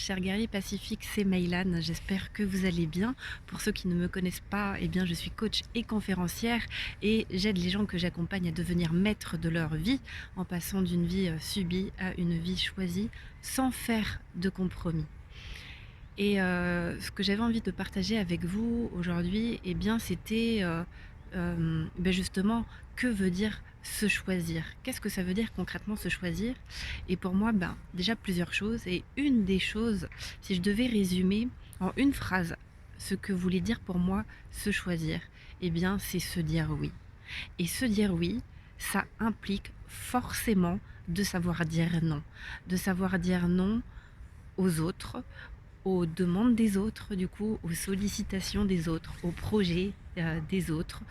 chers guerriers pacifiques, c'est Maïlan. J'espère que vous allez bien. Pour ceux qui ne me connaissent pas, eh bien, je suis coach et conférencière et j'aide les gens que j'accompagne à devenir maîtres de leur vie en passant d'une vie subie à une vie choisie sans faire de compromis. Et ce que j'avais envie de partager avec vous aujourd'hui, eh bien, c'était justement, que veut dire se choisir? Qu'est-ce que ça veut dire concrètement se choisir? Et pour moi, déjà plusieurs choses. Et une des choses, si je devais résumer en une phrase ce que voulait dire pour moi se choisir, eh bien, c'est se dire oui. Et se dire oui, ça implique forcément de savoir dire non. De savoir dire non aux autres, aux demandes des autres, du coup, aux sollicitations des autres, aux projets des autres,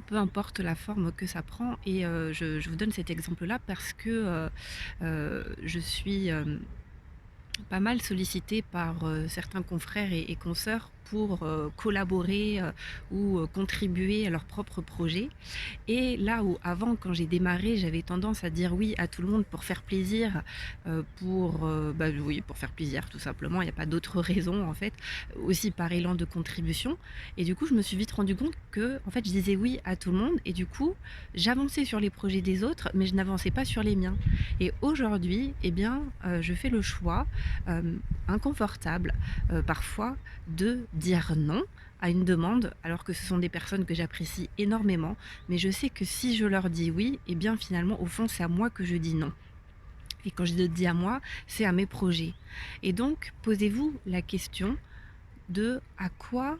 peu importe la forme que ça prend. Et je vous donne cet exemple-là parce que je suis pas mal sollicitée par certains confrères et consoeurs pour collaborer ou contribuer à leurs propres projets. Et là où avant, quand j'ai démarré, j'avais tendance à dire oui à tout le monde pour faire plaisir, oui, pour faire plaisir tout simplement, il n'y a pas d'autre raison en fait, aussi par élan de contribution. Et du coup, je me suis vite rendu compte que en fait, je disais oui à tout le monde et du coup, j'avançais sur les projets des autres, mais je n'avançais pas sur les miens. Et aujourd'hui, eh bien, je fais le choix inconfortable parfois de dire non à une demande, alors que ce sont des personnes que j'apprécie énormément, mais je sais que si je leur dis oui, eh bien finalement au fond c'est à moi que je dis non. Et quand je dis à moi, c'est à mes projets. Et donc posez-vous la question de à quoi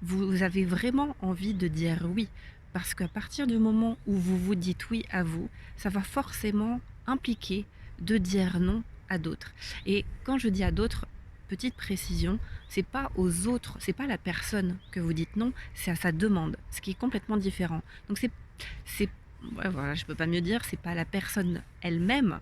vous avez vraiment envie de dire oui. Parce qu'à partir du moment où vous vous dites oui à vous, ça va forcément impliquer de dire non à d'autres. Et quand je dis à d'autres, petite précision, c'est pas aux autres, c'est pas à la personne que vous dites non, c'est à sa demande, ce qui est complètement différent. Donc c'est, ouais, voilà, je peux pas mieux dire, c'est pas à la personne elle-même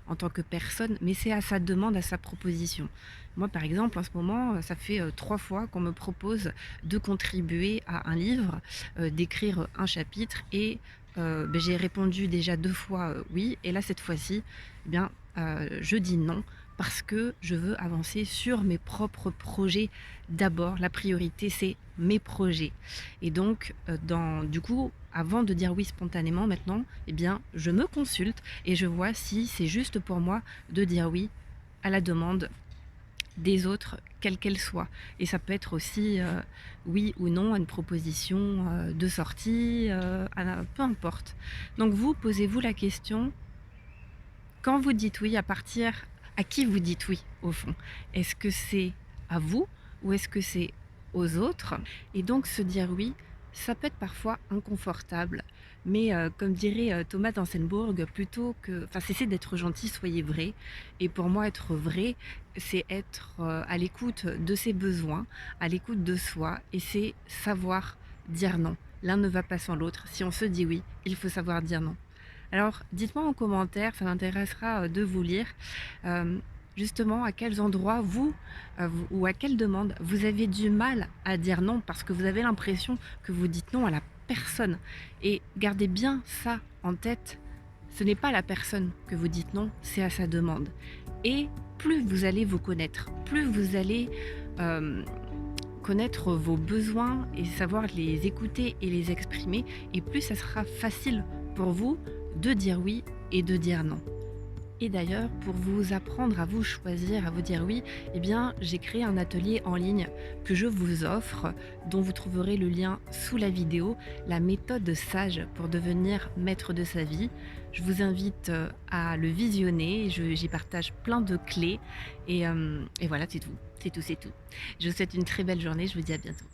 en tant que personne, mais c'est à sa demande, à sa proposition. Moi, par exemple, en ce moment, ça fait 3 fois qu'on me propose de contribuer à un livre, d'écrire un chapitre et j'ai répondu déjà 2 fois, oui et là, cette fois-ci, eh bien, je dis non parce que je veux avancer sur mes propres projets d'abord. La priorité, c'est mes projets et donc du coup, avant de dire oui spontanément maintenant, eh bien, je me consulte et je vois si c'est juste pour moi de dire oui à la demande des autres, quelle qu'elle soit. Et ça peut être aussi oui ou non à une proposition de sortie, peu importe. Donc vous, posez-vous la question, quand vous dites oui, à qui vous dites oui au fond? Est-ce que c'est à vous ou est-ce que c'est aux autres? Et donc se dire oui, ça peut être parfois inconfortable, mais comme dirait Thomas d'Ansenbourg, cessez d'être gentil, soyez vrai. Et pour moi, être vrai, c'est être à l'écoute de ses besoins, à l'écoute de soi, et c'est savoir dire non. L'un ne va pas sans l'autre. Si on se dit oui, il faut savoir dire non. Alors, dites-moi en commentaire, ça m'intéressera de vous lire, euh, justement à quels endroits ou à quelles demandes vous avez du mal à dire non parce que vous avez l'impression que vous dites non à la personne. Et gardez bien ça en tête, ce n'est pas à la personne que vous dites non, c'est à sa demande. Et plus vous allez vous connaître, plus vous allez connaître vos besoins et savoir les écouter et les exprimer, et plus ça sera facile pour vous de dire oui et de dire non. Et d'ailleurs, pour vous apprendre à vous choisir, à vous dire oui, eh bien, j'ai créé un atelier en ligne que je vous offre, dont vous trouverez le lien sous la vidéo, la méthode sage pour devenir maître de sa vie. Je vous invite à le visionner, j'y partage plein de clés et voilà, c'est tout, c'est tout, c'est tout. Je vous souhaite une très belle journée, je vous dis à bientôt.